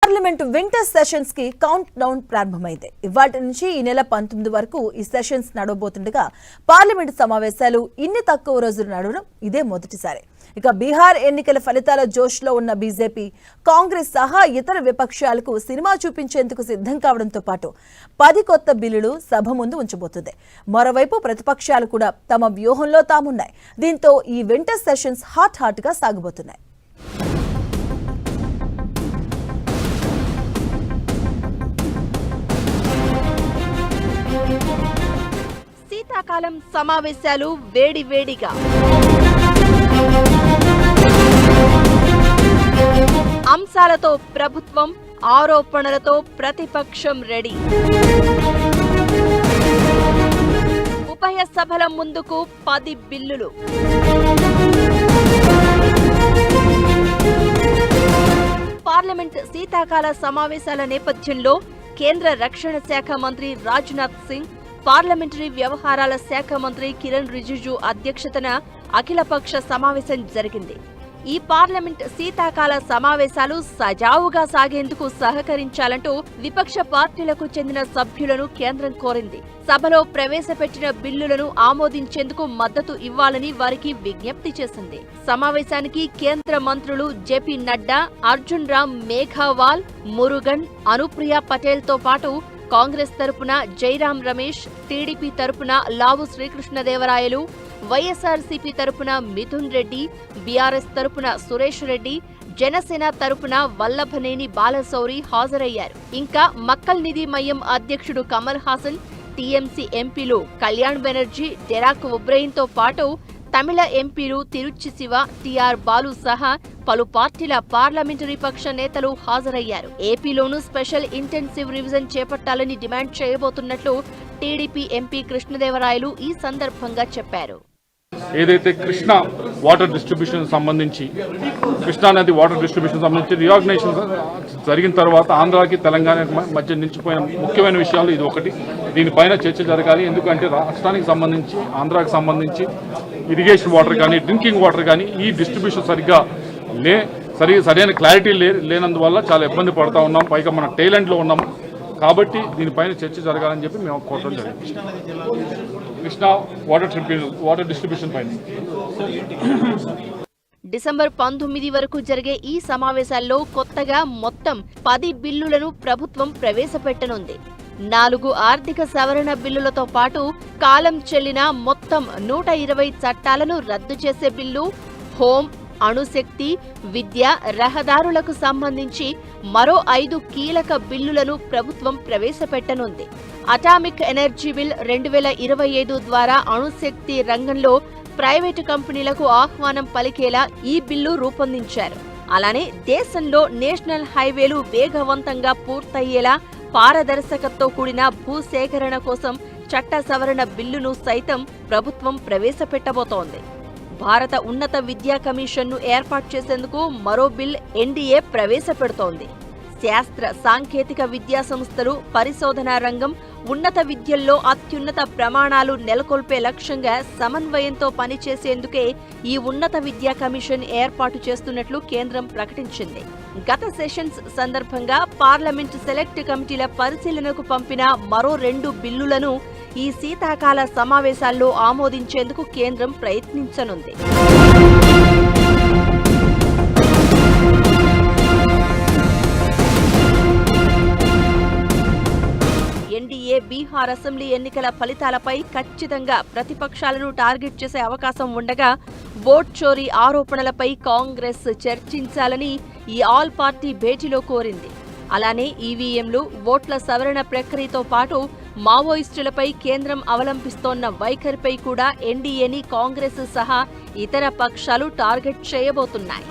Parliament winter sessions కి count down ప్రారంభమైంది. ఇవాటి నుంచి ఈ నెల 19 వరకు ఈ సెషన్స్ నడవబోతుండగా పార్లమెంట్ సమావేశాలు ఇన్ని తక్కువ రోజులు నడవడం ఇదే మొదటిసారి. ఇక బీహార్ ఎన్నికల ఫలితాల జోష్లో ఉన్న బీజేపీ, కాంగ్రెస్ సహా ఇతర విపక్షాలకు సినిమా చూపించేందుకు సిద్ధం కావడంతో పాటు 10 కొత్త బిల్లులు సభ ముందు ఉంచబోతుంది. మరోవైపు ప్రతిపక్షాలు కూడా తమ వ్యూహంలో తామున్నాయి. దీంతో ఈ వింటర్ సెషన్స్ హాట్ గా సాగబోతున్నాయి. శీతాకాలం సమావేశాలు వేడివేడిగా అంశాలతో ప్రభుత్వం, ఆరోపణలతో ప్రతిపక్షం రెడీ. ఉభయ సభల ముందుకు 10 బిల్లులు. పార్లమెంట్ శీతాకాల సమావేశాల నేపథ్యంలో కేంద్ర రక్షణ శాఖ మంత్రి రాజ్నాథ్ సింగ్, పార్లమెంటరీ వ్యవహారాల శాఖ మంత్రి కిరణ్ రిజిజు అధ్యక్షతన అఖిలపక్ష సమావేశం జరిగింది. ఈ పార్లమెంట్ శీతాకాల సమావేశాలు సజావుగా సాగేందుకు సహకరించాలంటూ విపక్ష పార్టీలకు చెందిన సభ్యులను కేంద్రం కోరింది. సభలో ప్రవేశపెట్టిన బిల్లులను ఆమోదించేందుకు మద్దతు ఇవ్వాలని వారికి విజ్ఞప్తి చేసింది. సమావేశానికి కేంద్ర మంత్రులు జేపీ నడ్డా, అర్జున్ రామ్ మేఘవాల్, మురుగన్, అనుప్రియ పటేల్ తో పాటు కాంగ్రెస్ తరపున జైరాం రమేష్, టీడీపీ తరపున లావు శ్రీకృష్ణదేవరాయలు, వైఎస్ఆర్సీపీ తరపున మిథున్ రెడ్డి, బీఆర్ఎస్ తరపున సురేష్ రెడ్డి, జనసేన తరపున వల్లభనేని బాలశౌరి హాజరయ్యారు. ఇంకా మక్కల్ నిధి మయ్యం అధ్యక్షుడు కమల్ హాసన్, టీఎంసీ ఎంపీలు కళ్యాణ్ బెనర్జీ, డెరాక్ ఒబ్రెయిన్ తో పాటు తమిళ ఎంపీలు తిరుచి శివ, టీఆర్ బాలు సహా పలు పార్టీల పార్లమెంటరీ పక్ష నేతలు హాజరయ్యారు. ఏపీలోనూ స్పెషల్ ఇంటెన్సివ్ రివిజన్ చేపట్టాలని డిమాండ్ చేయబోతున్నట్లు టీడీపీ ఎంపీ కృష్ణదేవరాయలు ఈ సందర్భంగా చెప్పారు. ఏదైతే కృష్ణా వాటర్ డిస్ట్రిబ్యూషన్ సంబంధించి, కృష్ణా నది వాటర్ డిస్ట్రిబ్యూషన్ సంబంధించి రిఆర్గనైజేషన్ జరిగిన తర్వాత ఆంధ్రాకి తెలంగాణకి మధ్య నిలిచిపోయిన ముఖ్యమైన విషయాలు ఇది ఒకటి. దీనిపైన చర్చ జరగాలి. ఎందుకంటే రాష్ట్రానికి సంబంధించి, ఆంధ్రాకి సంబంధించి ఇరిగేషన్ వాటర్ కానీ, డ్రింకింగ్ వాటర్ కానీ ఈ డిస్ట్రిబ్యూషన్ సరైన క్లారిటీ లేనందువల్ల చాలా ఇబ్బంది పడుతూ ఉన్నాం. పైగా మన టైలెంట్లో ఉన్నాం. కాబట్టి దీనిపైన చర్చ జరగాలని చెప్పి మేము కోరడం జరిగింది. కృష్ణా వాటర్ డిస్ట్రిబ్యూషన్ పైన డిసెంబర్ 19 వరకు జరిగే ఈ సమావేశాల్లో కొత్తగా మొత్తం 10 బిల్లులను ప్రభుత్వం ప్రవేశపెట్టనుంది. 4 ఆర్థిక సవరణ బిల్లులతో పాటు కాలం చెల్లిన మొత్తం 120 చట్టాలను రద్దు చేసే బిల్లు, హోం, అణుశక్తి, విద్య, రహదారులకు సంబంధించి మరో 5 కీలక బిల్లులను ప్రభుత్వం ప్రవేశపెట్టనుంది. అటామిక్ ఎనర్జీ బిల్ 2025 ద్వారా అణుశక్తి రంగంలో ప్రైవేటు కంపెనీలకు ఆహ్వానం పలికేలా ఈ బిల్లు రూపొందించారు. అలానే దేశంలో నేషనల్ హైవేలు వేగవంతంగా పూర్తయ్యేలా పారదర్శకతతో కూడిన భూసేకరణ కోసం చట్ట సవరణ బిల్లును సైతం ప్రభుత్వం ప్రవేశపెట్టబోతోంది. భారత ఉన్నత విద్యా కమిషన్ను ఏర్పాటు చేసేందుకు మరో బిల్ ఎన్డీఏ ప్రవేశపెడుతోంది. శాస్త్ర సాంకేతిక విద్యా సంస్థలు, పరిశోధనా రంగం, ఉన్నత విద్యల్లో అత్యున్నత ప్రమాణాలు నెలకొల్పే లక్ష్యంగా సమన్వయంతో పనిచేసేందుకే ఈ ఉన్నత విద్యా కమిషన్ ఏర్పాటు చేస్తున్నట్లు కేంద్రం ప్రకటించింది. గత సెషన్స్ సందర్భంగా పార్లమెంట్ సెలెక్ట్ కమిటీల పరిశీలనకు పంపిన మరో 2 బిల్లులను ఈ శీతాకాల సమావేశాల్లో ఆమోదించేందుకు కేంద్రం ప్రయత్నించనుంది. ఎన్డీఏ బీహార్ అసెంబ్లీ ఎన్నికల ఫలితాలపై ఖచ్చితంగా ప్రతిపక్షాలను టార్గెట్ చేసే అవకాశం ఉండగా ఓట్ చోరీ ఆరోపణలపై కాంగ్రెస్ చర్చించాలని ఈ ఆల్ పార్టీ భేటీలో కోరింది. అలానే ఈవీఎంలు, ఓట్ల సవరణ ప్రక్రియతో పాటు మావోయిస్టులపై కేంద్రం అవలంబిస్తోన్న వైఖరిపై కూడా ఎన్డీఏని కాంగ్రెస్ సహా ఇతర పక్షాలు టార్గెట్ చేయబోతున్నాయి.